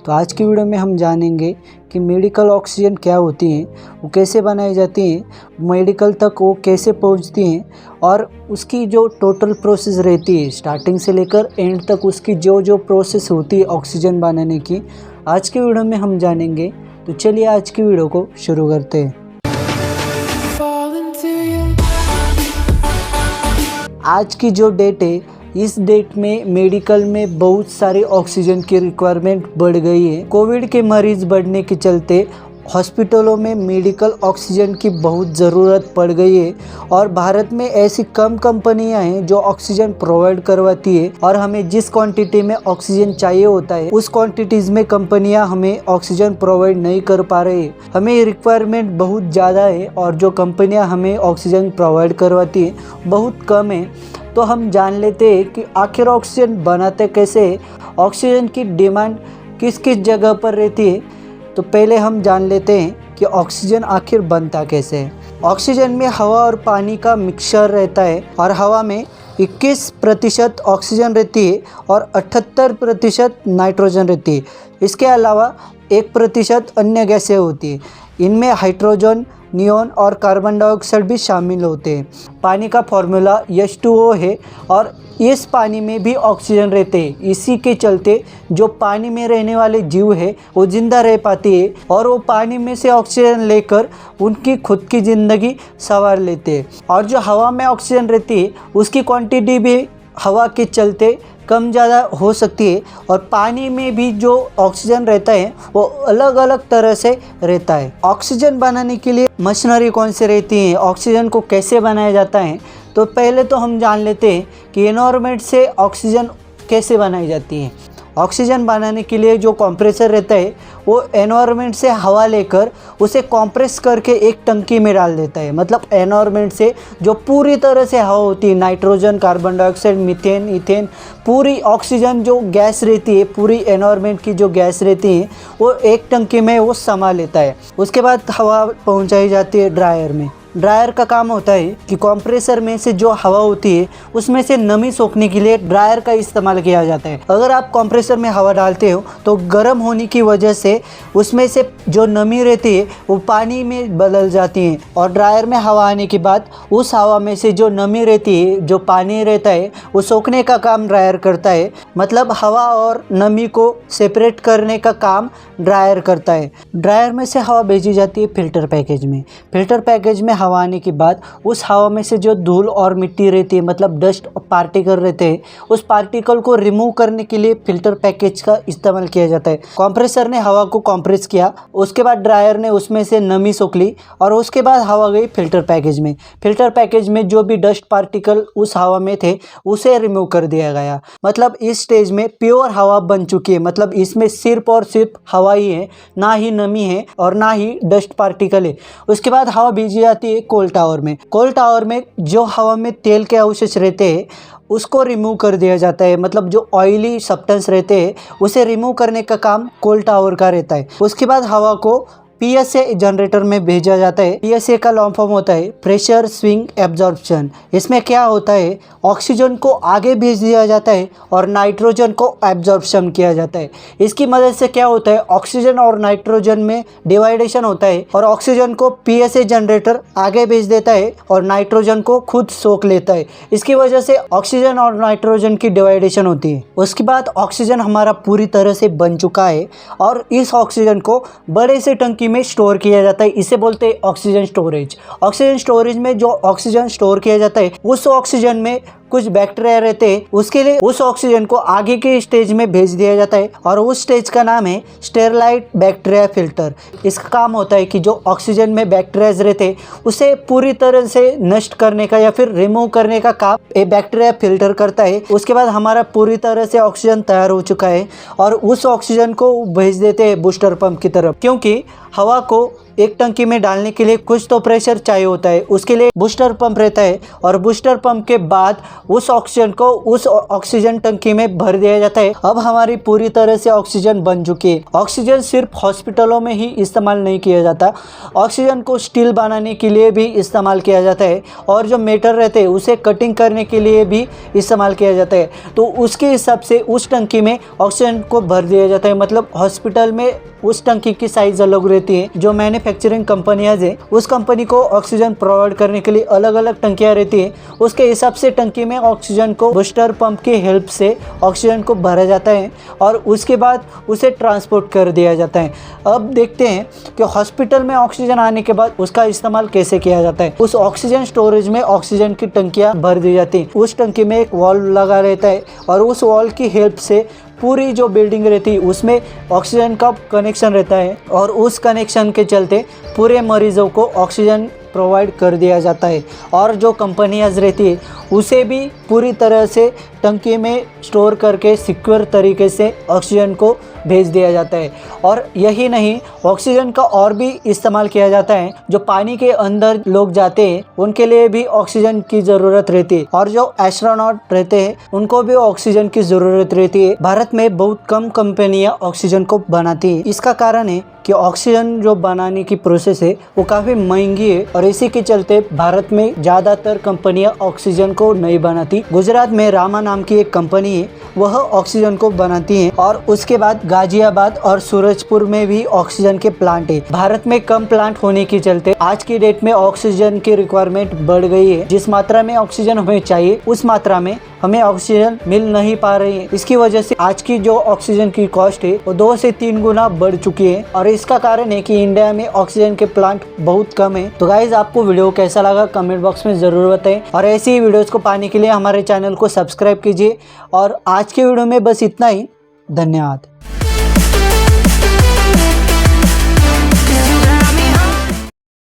तो आज की वीडियो में हम जानेंगे कि मेडिकल ऑक्सीजन क्या होती हैं, वो कैसे बनाई जाती हैं, मेडिकल तक वो कैसे पहुंचती हैं और उसकी जो टोटल प्रोसेस रहती है स्टार्टिंग से लेकर एंड तक उसकी जो प्रोसेस होती है ऑक्सीजन बनाने की, आज की वीडियो में हम जानेंगे। तो चलिए आज की वीडियो को शुरू करते हैं। आज की जो डेट है, इस डेट में मेडिकल में बहुत सारे ऑक्सीजन की रिक्वायरमेंट बढ़ गई है। कोविड के मरीज बढ़ने के चलते हॉस्पिटलों में मेडिकल ऑक्सीजन की बहुत ज़रूरत पड़ गई है और भारत में ऐसी कम कंपनियां हैं जो ऑक्सीजन प्रोवाइड करवाती है और हमें जिस क्वांटिटी में ऑक्सीजन चाहिए होता है उस क्वांटिटीज़ में कंपनियां हमें ऑक्सीजन प्रोवाइड नहीं कर पा रही है। हमें रिक्वायरमेंट बहुत ज़्यादा है और जो कंपनियां हमें ऑक्सीजन प्रोवाइड करवाती है बहुत कम है। तो हम जान लेते हैं कि आखिर ऑक्सीजन बनाते कैसे है, ऑक्सीजन की डिमांड किस किस जगह पर रहती है। तो पहले हम जान लेते हैं कि ऑक्सीजन आखिर बनता कैसे है। ऑक्सीजन में हवा और पानी का मिक्सचर रहता है और हवा में 21% ऑक्सीजन रहती है और 78% नाइट्रोजन रहती है। इसके अलावा 1% अन्य गैसें होती है। इनमें हाइड्रोजन, नियॉन और कार्बन डाइऑक्साइड भी शामिल होते हैं। पानी का फॉर्मूला H2O है और इस पानी में भी ऑक्सीजन रहते हैं। इसी के चलते जो पानी में रहने वाले जीव है वो जिंदा रह पाती है और वो पानी में से ऑक्सीजन लेकर उनकी खुद की ज़िंदगी संवार लेते हैं। और जो हवा में ऑक्सीजन रहती है उसकी क्वांटिटी भी हवा के चलते कम ज़्यादा हो सकती है और पानी में भी जो ऑक्सीजन रहता है वो अलग अलग तरह से रहता है। ऑक्सीजन बनाने के लिए मशीनरी कौन सी रहती है, ऑक्सीजन को कैसे बनाया जाता है, तो पहले तो हम जान लेते हैं कि एनवायरनमेंट से ऑक्सीजन कैसे बनाई जाती है। ऑक्सीजन बनाने के लिए जो कंप्रेसर रहता है वो एनवायरनमेंट से हवा लेकर उसे कंप्रेस करके एक टंकी में डाल देता है। मतलब एनवायरनमेंट से जो पूरी तरह से हवा होती है, nitrogen, carbon dioxide, methane, ethane, पूरी ऑक्सीजन जो गैस रहती है, पूरी एनवायरनमेंट की जो गैस रहती है वो एक टंकी में वो समा लेता है। उसके बाद हवा पहुंचाई जाती है ड्रायर में। ड्रायर का काम होता है कि कंप्रेसर में से जो हवा होती है उसमें से नमी सोखने के लिए ड्रायर का इस्तेमाल किया जाता है। अगर आप कंप्रेसर में हवा डालते हो तो गर्म होने की वजह से उसमें से जो नमी रहती है वो पानी में बदल जाती है और ड्रायर में हवा आने के बाद उस हवा में से जो नमी रहती है, जो पानी रहता है, वो सोखने का काम ड्रायर करता है। मतलब हवा और नमी को सेपरेट करने का काम ड्रायर करता है। ड्रायर में से हवा भेजी जाती है फिल्टर पैकेज में। फिल्टर पैकेज में हवा आने के बाद उस हवा में से जो धूल और मिट्टी रहती है, मतलब डस्ट पार्टिकल रहते हैं, उस पार्टिकल को रिमूव करने के लिए फिल्टर पैकेज का इस्तेमाल किया जाता है। कंप्रेसर ने हवा को कंप्रेस किया, उसके बाद ड्रायर ने उसमें से नमी सोख ली और उसके बाद हवा गई फिल्टर पैकेज में। फिल्टर पैकेज में जो भी डस्ट पार्टिकल उस हवा में थे उसे रिमूव कर दिया गया। मतलब इस स्टेज में प्योर हवा बन चुकी है। मतलब इसमें सिर्फ और सिर्फ हवा ही है, ना ही नमी है और ना ही डस्ट पार्टिकल है। उसके बाद हवा भेजी जाती है कोल्ड टावर में। कोल्ड टावर में जो हवा में तेल के अवशेष रहते हैं उसको रिमूव कर दिया जाता है। मतलब जो ऑयली सब्सटेंस रहते हैं उसे रिमूव करने का काम कोल्ड टावर का रहता है। उसके बाद हवा को PSA जनरेटर में भेजा जाता है। PSA का लॉन्ग फॉर्म होता है प्रेशर स्विंग एब्जॉर्प्शन। इसमें क्या होता है, ऑक्सीजन को आगे भेज दिया जाता है और नाइट्रोजन को एब्जॉर्प्शन किया जाता है। इसकी मदद से क्या होता है, ऑक्सीजन और नाइट्रोजन में डिवाइडेशन होता है और ऑक्सीजन को PSA जनरेटर आगे भेज देता है और नाइट्रोजन को खुद सोख लेता है। इसकी वजह से ऑक्सीजन और नाइट्रोजन की डिवाइडेशन होती है। उसके बाद ऑक्सीजन हमारा पूरी तरह से बन चुका है और इस ऑक्सीजन को बड़े से टंकी में स्टोर किया जाता है। इसे बोलते हैं ऑक्सीजन स्टोरेज। ऑक्सीजन स्टोरेज में जो ऑक्सीजन स्टोर किया जाता है उस ऑक्सीजन में कुछ बैक्टीरिया रहते हैं, उसके लिए उस ऑक्सीजन को आगे के स्टेज में भेज दिया जाता है और उस स्टेज का नाम है स्टेरलाइट बैक्टीरिया फिल्टर। इसका काम होता है कि जो ऑक्सीजन में बैक्टीरिया रहते हैं उसे पूरी तरह से नष्ट करने का या फिर रिमूव करने का काम ये बैक्टीरिया फिल्टर करता है। उसके बाद हमारा पूरी तरह से ऑक्सीजन तैयार हो चुका है और उस ऑक्सीजन को भेज देते हैं बूस्टर पंप की तरफ, क्योंकि हवा को एक टंकी में डालने के लिए कुछ तो प्रेशर चाहिए होता है, उसके लिए बूस्टर पंप रहता है और बूस्टर पंप के बाद उस ऑक्सीजन को उस ऑक्सीजन टंकी में भर दिया जाता है। अब हमारी पूरी तरह से ऑक्सीजन बन चुकी है। ऑक्सीजन सिर्फ हॉस्पिटलों में ही इस्तेमाल नहीं किया जाता, ऑक्सीजन को स्टील बनाने के लिए भी इस्तेमाल किया जाता है और जो मेटल रहते हैं उसे कटिंग करने के लिए भी इस्तेमाल किया जाता है। तो उसके हिसाब से उस टंकी में ऑक्सीजन को भर दिया जाता है। मतलब हॉस्पिटल में उस टंकी की साइज अलग रहती है। जो मैन्युफैक्चरिंग कंपनियां है उस कंपनी को ऑक्सीजन प्रोवाइड करने के लिए अलग अलग टंकियां रहती है, उसके हिसाब से टंकी में ऑक्सीजन को बूस्टर पंप की हेल्प से ऑक्सीजन को भरा जाता है और उसके बाद उसे ट्रांसपोर्ट कर दिया जाता है। अब देखते हैं कि हॉस्पिटल में ऑक्सीजन आने के बाद उसका इस्तेमाल कैसे किया जाता है। उस ऑक्सीजन स्टोरेज में ऑक्सीजन की टंकियां भर दी जाती हैं। उस टंकी में एक वॉल्व लगा रहता है और उस वॉल्व की हेल्प से पूरी जो बिल्डिंग रहती है उसमें ऑक्सीजन का कनेक्शन रहता है और उस कनेक्शन के चलते पूरे मरीजों को ऑक्सीजन प्रोवाइड कर दिया जाता है। और जो कंपनियाँ रहती है उसे भी पूरी तरह से टंकी में स्टोर करके सिक्योर तरीके से ऑक्सीजन को भेज दिया जाता है। और यही नहीं, ऑक्सीजन का और भी इस्तेमाल किया जाता है। जो पानी के अंदर लोग जाते हैं उनके लिए भी ऑक्सीजन की ज़रूरत रहती है और जो एस्ट्रोनॉट रहते हैं उनको भी ऑक्सीजन की ज़रूरत रहती है। भारत में बहुत कम कंपनियां ऑक्सीजन को बनाती हैं। इसका कारण है कि ऑक्सीजन जो बनाने की प्रोसेस है वो काफ़ी महंगी है और इसी के चलते भारत में ज़्यादातर कंपनियां ऑक्सीजन को नहीं बनाती। गुजरात में रामा नाम की एक कंपनी है, वह ऑक्सीजन को बनाती है और उसके बाद गाजियाबाद और सूरजपुर में भी ऑक्सीजन के प्लांट है। भारत में कम प्लांट होने के चलते आज की डेट में ऑक्सीजन की रिक्वायरमेंट बढ़ गई है। जिस मात्रा में ऑक्सीजन हमें चाहिए उस मात्रा में हमें ऑक्सीजन मिल नहीं पा रही है। इसकी वजह से आज की जो ऑक्सीजन की कॉस्ट है वो 2 से 3 गुना बढ़ चुकी है और इसका कारण है कि इंडिया में ऑक्सीजन के प्लांट बहुत कम है। तो गाइज, आपको वीडियो कैसा लगा कमेंट बॉक्स में ज़रूर बताएं और ऐसी ही वीडियोस को पाने के लिए हमारे चैनल को सब्सक्राइब कीजिए। और आज के वीडियो में बस इतना ही। धन्यवाद।